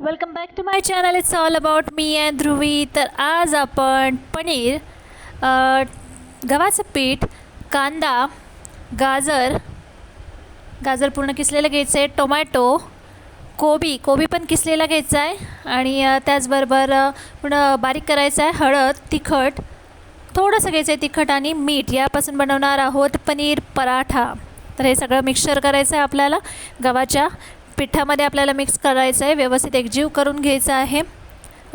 Welcome back to my channel. It's all about me and Dhruvi. तर आज आपण पनीर, गव्हाचं पीठ, कांदा, गाजर पूर्ण किसलेलं घ्यायचं आहे, टोमॅटो, कोबी पण किसलेला घ्यायचा आहे आणि त्याचबरोबर पुन्हा बारीक करायचं आहे हळद, तिखट थोडंसं घ्यायचं आहे, तिखट आणि मीठ. यापासून बनवणार आहोत पनीर पराठा. तर हे सगळं मिक्सचर करायचं आहे आपल्याला. गव्हाच्या पिठामध्ये आपल्याला मिक्स करायचं आहे, व्यवस्थित एकजीव करून घ्यायचं आहे.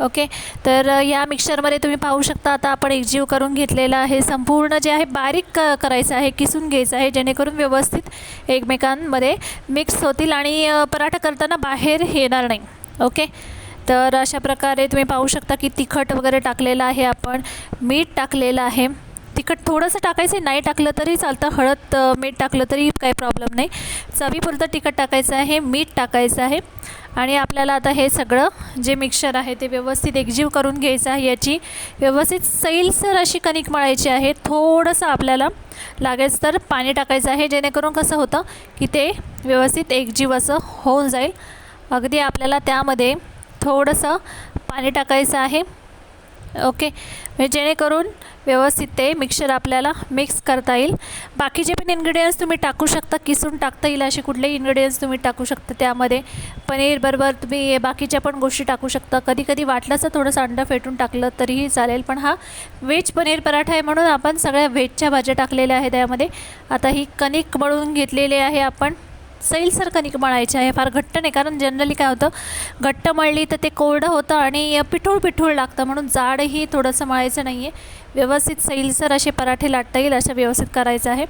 ओके, तर या मिक्सचरमध्ये तुम्ही पाहू शकता आता आपण एकजीव करून घेतलेलं आहे. संपूर्ण जे आहे बारीक करायचं आहे, किसून घ्यायचं आहे, जेणेकरून व्यवस्थित एकमेकांमध्ये मिक्स होतील आणि पराठा करताना बाहेर येणार नाही. ओके, तर अशा प्रकारे तुम्ही पाहू शकता की तिखट वगैरे टाकलेलं आहे, आपण मीठ टाकलेलं आहे. तिखट थोडंसं टाकायचं आहे, नाही टाकलं तरी चालतं. हळद मीठ टाकलं तरी काही प्रॉब्लेम नाही. चवीपुरतं तिखट टाकायचं आहे, मीठ टाकायचं आहे आणि आपल्याला आता हे सगळं जे मिक्सचर आहे ते व्यवस्थित एकजीव करून घ्यायचं आहे. याची व्यवस्थित सैलसर अशी कणिक मळायची आहे. थोडंसं आपल्याला लागेल तर पाणी टाकायचं आहे, जेणेकरून कसं होतं की ते व्यवस्थित एकजीव असं होऊन जाईल. अगदी आपल्याला त्यामध्ये थोडंसं पाणी टाकायचं आहे. ओके, जेणेकरून व्यवस्थित ते मिक्सचर आपल्याला मिक्स करता येईल. बाकीचे पण इन्ग्रेडियंट्स तुम्ही टाकू शकता, किसून टाकता येईल असे कुठलेही इन्ग्रेडियंट्स तुम्ही टाकू शकता. त्यामध्ये पनीरबरोबर तुम्ही बाकीच्या पण गोष्टी टाकू शकता. कधी कधी वाटलंच थोडंसं अंडं फेटून टाकलं तरीही चालेल, पण हा व्हेज पनीर पराठा आहे म्हणून आपण सगळ्या व्हेजच्या भाज्या टाकलेल्या आहेत त्यामध्ये. आता ही कणिक मळून घेतलेली आहे आपण. सैलसर कणिक मळायची आहे, फार घट्ट नाही, कारण जनरली काय होतं घट्ट मळली तर ते कोरडं होतं आणि पिठूळ लागतं, म्हणून जाडही थोडंसं मळायचं नाही आहे. व्यवस्थित सैलसर असे पराठे लाटता येईल अशा व्यवस्थित करायचं आहे.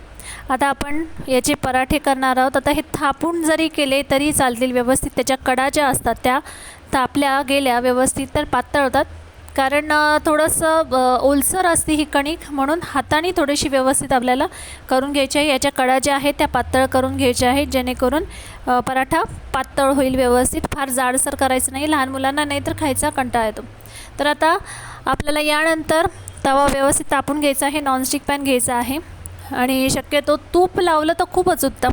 आता आपण याचे पराठे करणार आहोत. आता हे थापून जरी केले तरी चालतील, व्यवस्थित त्याच्या कडा ज्या असतात त्या थापल्या गेल्या व्यवस्थित तर पातळ होतात. कारण थोडंसं ओलसर असते ही कणिक, म्हणून हाताने थोडीशी व्यवस्थित आपल्याला करून घ्यायची आहे. याच्या कडा ज्या आहेत त्या पातळ करून घ्यायच्या आहेत, जेणेकरून पराठा पातळ होईल व्यवस्थित. फार जाडसर करायचं नाही, लहान मुलांना नाही तर खायचा कंटाळा येतो. तर आता आपल्याला यानंतर तवा व्यवस्थित तापून घ्यायचा आहे. नॉनस्टिक पॅन घ्यायचा आहे आणि शक्यतो तूप लावलं तर खूपच उत्तम.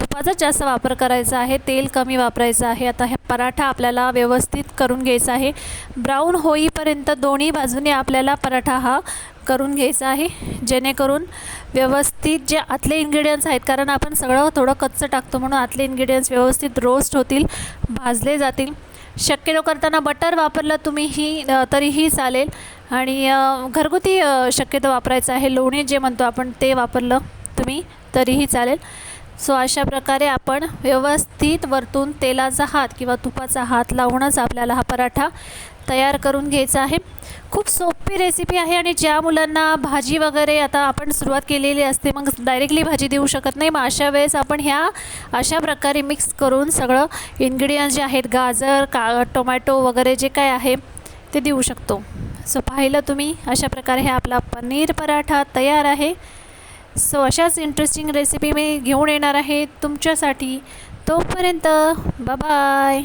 तुपाचाच जास्त वापर करायचा आहे, तेल कमी वापरायचं आहे. आता हे पराठा आपल्याला व्यवस्थित करून घ्यायचा आहे. ब्राऊन होईपर्यंत दोन्ही बाजूने आपल्याला पराठा हा करून घ्यायचा आहे, जेणेकरून व्यवस्थित जे आतले इन्ग्रेडियंट्स आहेत, कारण आपण सगळं थोडं कच्चं टाकतो म्हणून आतले इन्ग्रेडियंट्स व्यवस्थित रोस्ट होतील, भाजले जातील. शक्यतो करताना बटर वापरलं तुम्हीही तरीही चालेल आणि घरगुती शक्यतो वापरायचं आहे. लोणी जे म्हणतो आपण ते वापरलं तुम्ही तरीही चालेल. सो अशा प्रकारे आपण व्यवस्थित वरतून तेलाचा हात किंवा तुपाचा हात लावूनच आपल्याला हा पराठा तयार करून घ्यायचा आहे. खूप सोपी रेसिपी आहे आणि ज्या मुलांना भाजी वगैरे आता आपण सुरुवात केलेली असते, मग डायरेक्टली भाजी देऊ शकत नाही, मग अशा वेळेस आपण ह्या अशा प्रकारे मिक्स करून सगळं इन्ग्रेडियंट्स जे आहेत गाजर टोमॅटो वगैरे जे काय आहे ते देऊ शकतो. सो पाहिलं तुम्ही, अशा प्रकारे हे आपला पनीर पराठा तयार आहे. सो अशाच इंटरेस्टिंग रेसिपी मी घेऊन येणार आहे तुमच्यासाठी. तोपर्यंत बाय बाय.